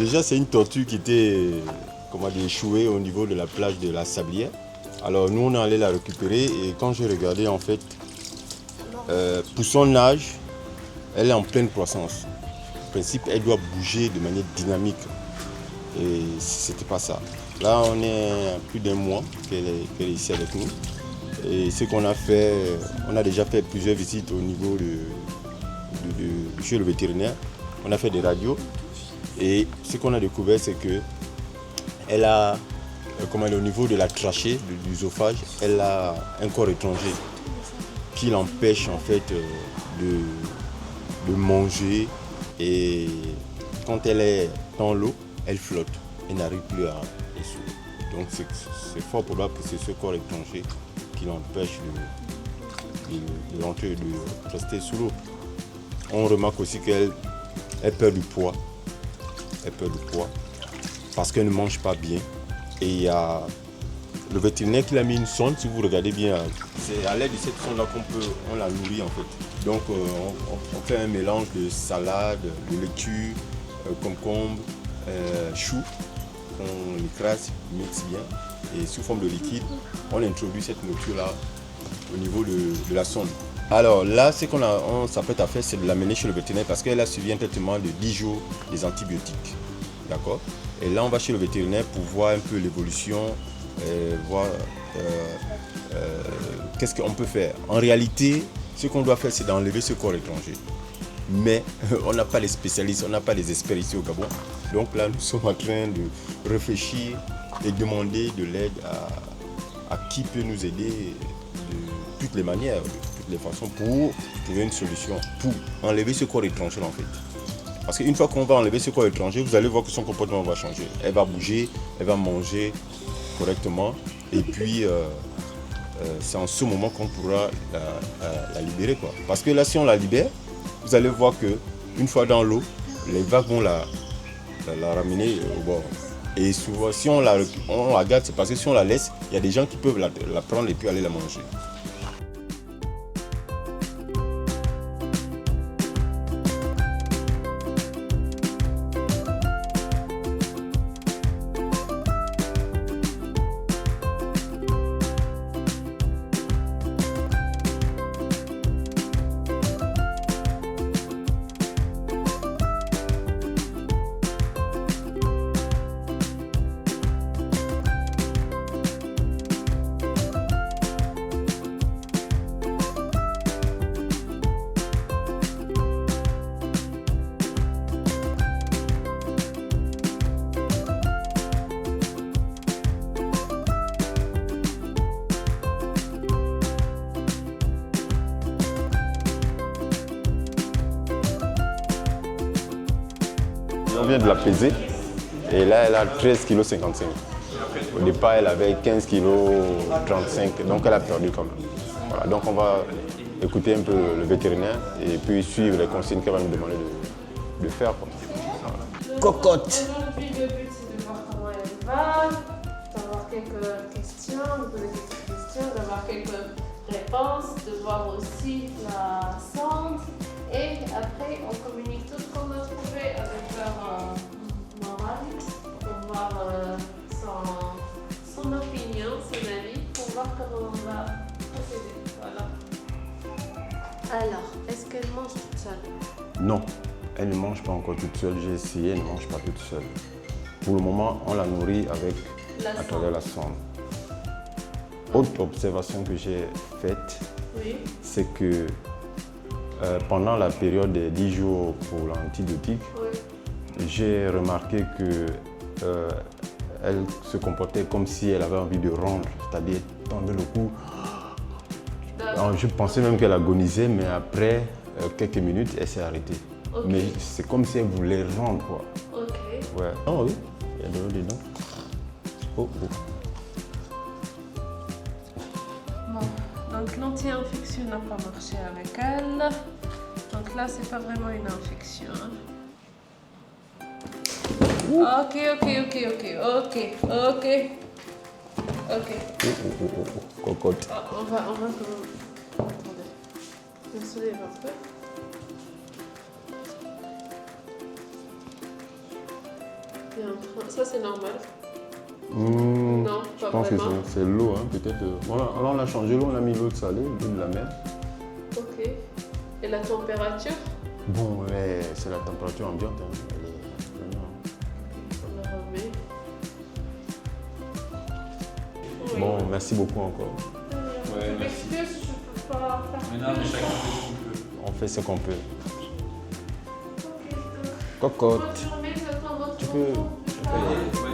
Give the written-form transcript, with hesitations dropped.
Déjà, c'est une tortue qui était échouée au niveau de la plage de la Sablière. Alors nous, on est allé la récupérer et quand j'ai regardé, en fait, pour son âge, elle est en pleine croissance. En principe, elle doit bouger de manière dynamique. Et c'était pas ça. Là, on est à plus d'un mois qu'elle est ici avec nous. Et ce qu'on a fait, on a déjà fait plusieurs visites au niveau chez le vétérinaire. On a fait des radios. Et ce qu'on a découvert, c'est que elle a, au niveau de la trachée, de l'œsophage, elle a un corps étranger qui l'empêche en fait de manger. Et quand elle est dans l'eau, elle flotte. Elle n'arrive plus à essouffler. Donc c'est fort probable que c'est ce corps étranger qui l'empêche de rester sous l'eau. On remarque aussi qu'elle perd du poids. Elle perd du poids parce qu'elle ne mange pas bien. Et il y a le vétérinaire qui l'a mis une sonde, si vous regardez bien, c'est à l'aide de cette sonde-là qu'on la nourrit en fait. Donc on fait un mélange de salade, de laitue, concombre, chou, on écrase, mixe bien et sous forme de liquide, on introduit cette nourriture-là au niveau de la sonde. Alors là, ce qu'on s'apprête à faire, c'est de l'amener chez le vétérinaire parce qu'elle a suivi un traitement de 10 jours des antibiotiques. D'accord? Et là, on va chez le vétérinaire pour voir un peu l'évolution, voir qu'est-ce qu'on peut faire. En réalité, ce qu'on doit faire, c'est d'enlever ce corps étranger. Mais on n'a pas les spécialistes, on n'a pas les experts ici au Gabon. Donc là, nous sommes en train de réfléchir et demander de l'aide à qui peut nous aider de toutes les manières, de toutes les façons pour trouver une solution, pour enlever ce corps étranger en fait. Parce qu'une fois qu'on va enlever ce corps étranger, vous allez voir que son comportement va changer. Elle va bouger, elle va manger correctement et puis c'est en ce moment qu'on pourra la libérer, quoi. Parce que là, si on la libère, vous allez voir qu'une fois dans l'eau, les vagues vont la ramener au bord. Et souvent, si on la garde, c'est parce que si on la laisse, il y a des gens qui peuvent la prendre et puis aller la manger. On vient de la peser et là elle a 13,55 kg. Au départ elle avait 15,35 kg, donc elle a perdu quand même. Voilà, donc on va écouter un peu le vétérinaire et puis suivre les consignes qu'elle va nous demander de faire. Voilà. Cocotte. Aujourd'hui le but c'est de voir comment elle va, d'avoir quelques questions, de poser quelques questions, d'avoir quelques réponses, de voir aussi la sonde. Et après, on communique tout ce qu'on a trouvé avec leur morale pour voir son opinion, son avis, pour voir comment on va procéder. Voilà. Alors, est-ce qu'elle mange toute seule? Non, elle ne mange pas encore toute seule. J'ai essayé, elle ne mange pas toute seule. Pour le moment, on la nourrit à travers la sonde. Autre observation que j'ai faite, oui, c'est que pendant la période des 10 jours pour l'antibiotique, oui, j'ai remarqué qu'elle se comportait comme si elle avait envie de rendre, c'est-à-dire tendre le cou. Alors, je pensais même qu'elle agonisait, mais après quelques minutes, elle s'est arrêtée. Okay. Mais c'est comme si elle voulait rendre, quoi. Ok. Ouais. Oh oui, il y a de l'eau dedans. Oh, oh. Donc l'anti-infection n'a pas marché avec elle. Donc là, c'est pas vraiment une infection. Ok. Cocotte. On va attendez. Je soulève un peu. est en train... Ça, c'est normal. Non, pas je pense vraiment. que c'est l'eau, hein, peut-être. On a changé l'eau, on a mis l'eau salée, l'eau de la mer. Ok. Et la température? Bon, ouais, c'est la température ambiante. Hein. On la remet. Oui. Bon, merci beaucoup encore. Ouais, Je merci. m'excuse, je peux pas faire Mais non, mais plus. chacun fait ce qu'il peut. On fait ce qu'on peut. Ok, Cocotte. bonne journée, j'attends votre Tu peux- retour plus tard. Ouais,